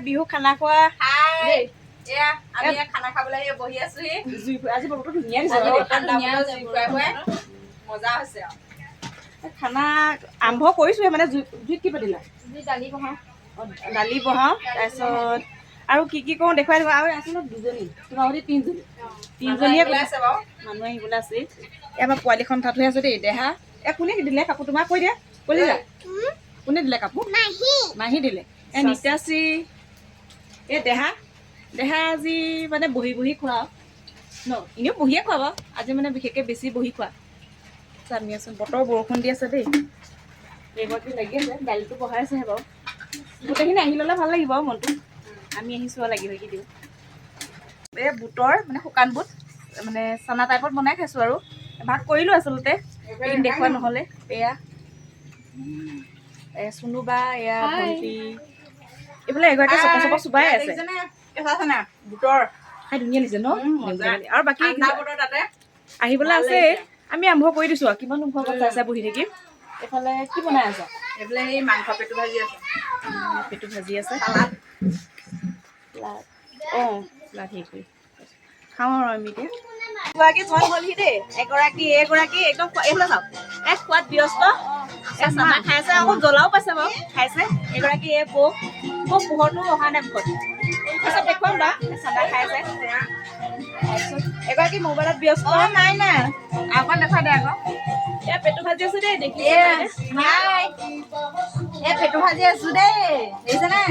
বিহু খানা খোৱা হাই এয়া আমি খানা খাবলৈ বহি আছোহি আজি বতৰটো ধুনীয়া দিছে মজা হৈছে খানা আৰম্ভ কৰিছোহে মানে জুইত কি পাতিলা দালি বহাওঁ তাৰপিছত আৰু কি কি কৰোঁ দেখুৱাই দিব আৰু আছে ন দুজনী তোমাৰ সৈতে তিনিজনীয়ে আছে বাৰু মানুহ আহিবলৈ আছে এই আমাৰ পোৱালিখন তাত হৈ আছে দেই দেহা কোনে দিলে কাপোৰ তোমাক কৈ দিয়া ক'লি যা কোনে দিলে কাপোৰ মাহী দিলে নিতাশ্ৰী এই দেহা আজি মানে বহি বহি খোৱা ন এনেও বহিয়ে খোৱা বাৰু আজি মানে বিশেষকৈ বেছি বহি খোৱা আমি আছোঁ বতৰ বৰষুণ দি আছে দেই এইগৰাকী লাগি আছে দালিটো বহাই আছেহে বাৰু গোটেইখিনি আহি ল'লে ভাল লাগিব আৰু মনটো আমি আহিছোঁ আৰু লাগি ভাগি দিওঁ এই বুটৰ মানে শুকান বুট মানে চানা টাইপত বনাই খাইছোঁ আৰু ভাগ কৰিলোঁ আচলতে এদিন দেখুওৱা নহ'লে এয়া চুনু বা এয়া ভণ্টি এইফালে এগৰাকী চপা চুবাই আছে বুটৰ খাই ধুনীয়া লাগিছে ন আৰু বাকী তাতে আহিবলৈ আছে আমি আৰম্ভ কৰি দিছোঁ আৰু কিমান ঘৰ চাই বহি থাকিম এইফালে কি বনাই আছা এইফালে সেই মাংস পেটু ভাজি আছে পেটু ভাজি আছে অঁ হেৰি কৰি খাওঁ আৰু আমি এতিয়া এগৰাকী জইন হ'লহি দেই এগৰাকী একদম এইফালে চাওক খোৱাত ব্যস্ত চানা খাইছে আকৌ জ্বলাও পাইছে বাৰু খাইছে এগৰাকী এই বৌ পোহৰটো অহা নাই মুখত তাৰপিছত দেখুৱাম বা চানা খাইছে এগৰাকী মোবাইলত ব্যস্ত নাই আকৌ দেখা দে আকৌ এয়া পেটু ভাজি আছে দেই দেখি পেটু ভাজি আছো দেই দেখিছেনে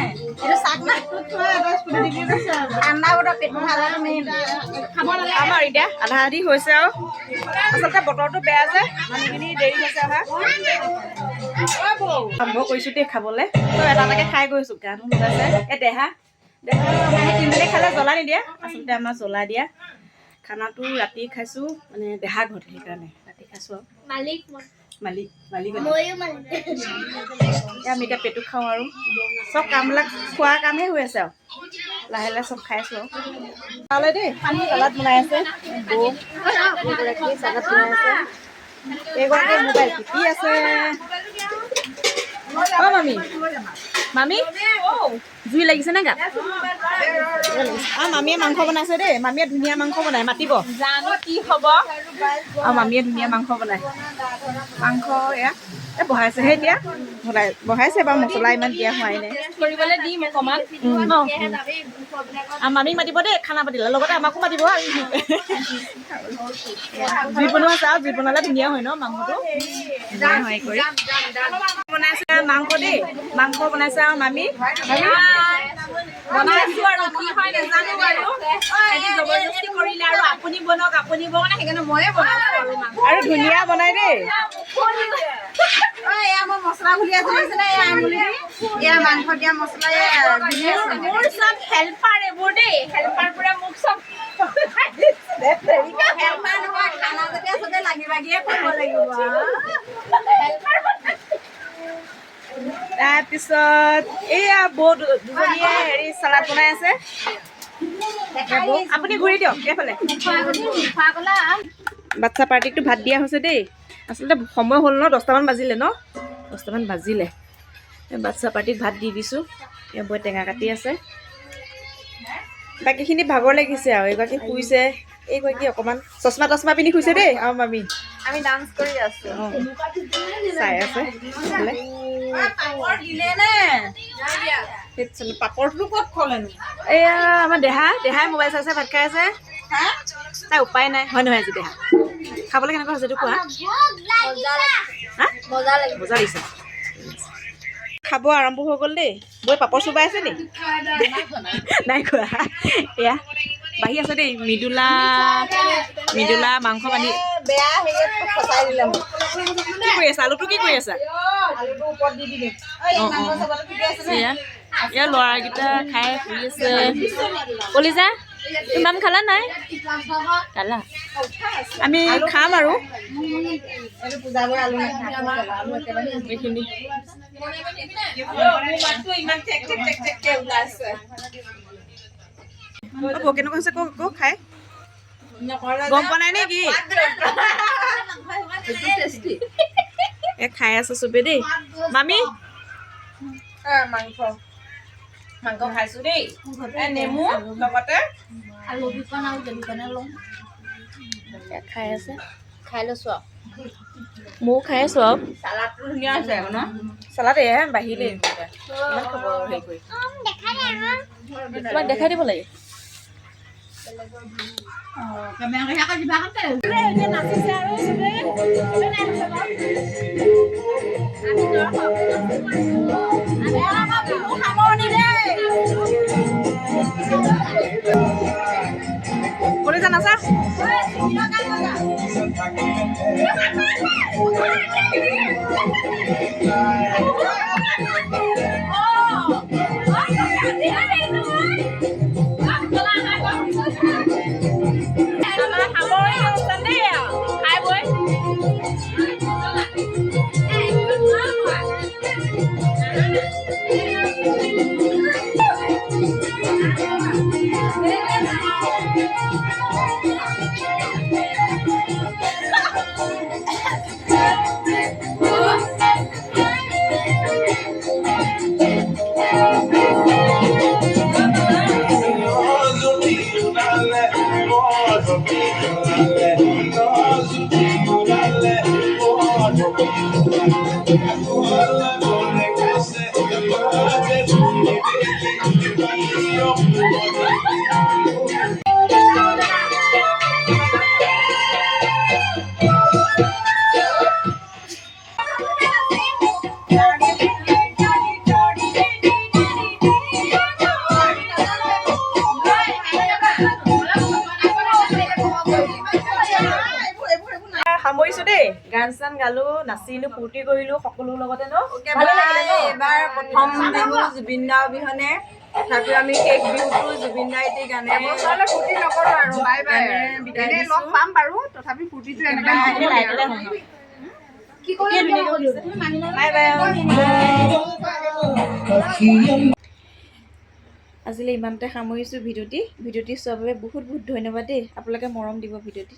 এইটো চাক না ঠাণ্ডা বতৰ পেটু ভাজাটো মেইন খাব নালাগে আমাৰ এতিয়া আধা আধি হৈছে আৰু আচলতে বতৰটো বেয়া যে মানুহখিনি দেৰি হৈছে অহা আৰম্ভ কৰিছোঁ দেই খাবলৈ এটা এটাকে খাই গৈছোঁ গানো লগাইছে এই দেহা তিনিজনী খালে জ্বলা নিদিয়া আচলতে আমাৰ জ্বলা দিয়া খানাটো ৰাতি খাইছোঁ মানে দেহা ঘৰত সেইকাৰণে ৰাতি খাইছোঁ আৰু মালিক আমি এতিয়া পেটু খাওঁ আৰু চব কামবিলাক খোৱা কামহে হৈ আছে আৰু লাহে লাহে চব খাই আছোঁ আৰু খালে দেই চালাড বনাই আছে বৌগৰাকীয়ে চালাড বনাই আছে এইগৰাকী মোবাইল টিপি আছে অঁ মামী জুই লাগিছে নে গাত মামীয়ে মাংস বনাইছে দেই মামীয়ে ধুনীয়া মাংস বনাই মাতিব জানো কি হ'ব আৰু মামীয়ে ধুনীয়া মাংস বনাই মাংস এয়া বহাইছেহে এতিয়া বহাইছে বাৰু মছলা ইমান দিয়া হোৱাই নাই কৰিবলৈ দিম অকণমান আৰু মামীক মাতিব দেই খানা পাতিলে লগতে আমাকো মাতিব জুইত বনোৱা আছে আৰু জুইত বনালে ধুনীয়া হয় ন মাংসটো ধুনীয়া হয় কৰি বনাইছে মাংস দেই মাংস বনাইছে আৰু মামী বনাইছো আৰু কি হয় নাজানো বাৰু জবৰদস্তি কৰিলে আৰু আপুনি বনাওক সেইকাৰণে ময়ে বনাইছো আৰু ধুনীয়া বনাই দেই এয়া মই মছলা ঘুলি আছো এয়া মাংস দিয়া মছলা মোৰ চব হেল্পাৰ এইবোৰ দেই হেল্পাৰ বোৰে মোক চব হেল্পাৰ নহয় খানা যেতিয়া চবে লাগি ভাগিয়ে কৰিব লাগিব তাৰপিছত এইয়া বৌ দুজনীয়ে হেৰি চালাড বনাই আছে আপুনি ঘূৰি দিয়ক এইফালে বাচ্ছা পাৰ্টিকটো ভাত দিয়া হৈছে দেই আচলতে সময় হ'ল ন 10টামান বাজিলে ন 10টামান বাজিলে বাচ্ছা পাৰ্টিক ভাত দি দিছোঁ এই বৈ টেঙা কাটি আছে বাকীখিনি ভাগৰ লাগিছে আৰু এইগৰাকী শুইছে এইগৰাকী অকণমান চশমা পিন্ধি শুইছে দেই আৰু মামী আমি ডান্স কৰি আছো চাই আছে পাপৰটো ক'ত থলেনো এয়া আমাৰ দেহাই মোবাইল চাই ভাত খাই আছে তাই উপায় নাই হয় নহয় আজি দেহা খাবলৈ কেনেকুৱা হৈছে এইটো কোৱা মজা লাগিছে খাব আৰম্ভ হৈ গ'ল দেই বৈ পাপৰ চুবাই আছে নি নাই খোৱা এয়া বাঢ়ি আছে দেই মৃদুলা মাংস বান্ধি বেয়া হেৰিত ফচাই দিলে মোক কি কৰি আছা আলুটো কি কৰি আছা আলুটো ওপৰত দি দিম এয়া ল'ৰাকেইটা খাই শুই আছে কলিজা ইমান খালা নাই খালা আমি খাম আৰু এইখিনি কেনেকুৱা হৈছে ক খাই গম পোৱা নাই নেকি খাই আছে চবে দেই মামী মাংস মাংস খাইছোঁ দেই নেমু লগতে আলু বিকন আৰু জলকীয়া লওঁ খাই আছে খাই লৈছোঁ আৰু ময়ো খাই আছোঁ আৰু চালাডটো ধুনীয়া আছে আকৌ ন চালাড এয়া বাঢ়িলেই ইমান খাব হেৰি কৰি তোমাক দেখাই দিব লাগে কেমেৰা দিবা নাচিছে আৰু সামৰণি দেই কলিজা নাচা সামৰিছো দেই গান চান গালো নাচিলো ফূৰ্তি কৰিলো সকলো লগতে ন ভালে লাগিলে ন এবাৰ প্ৰথম বিহু জুবিন দা অবিহনে তথাপিও আমি শেষ বিহুটো জুবিন দা এটি গানে এবছৰলৈ ফূৰ্তি নকৰোঁ আৰু বাই বাই বিদায় এনেই দিছোঁ। লগ পাম বাৰু তথাপি ফূৰ্তিটো এনেকৈ আজিলৈ ইমানতে সামৰিছোঁ ভিডিঅ'টি চোৱাৰ বাবে বহুত বহুত ধন্যবাদ দেই আপোনালোকে মৰম দিব ভিডিঅ'টি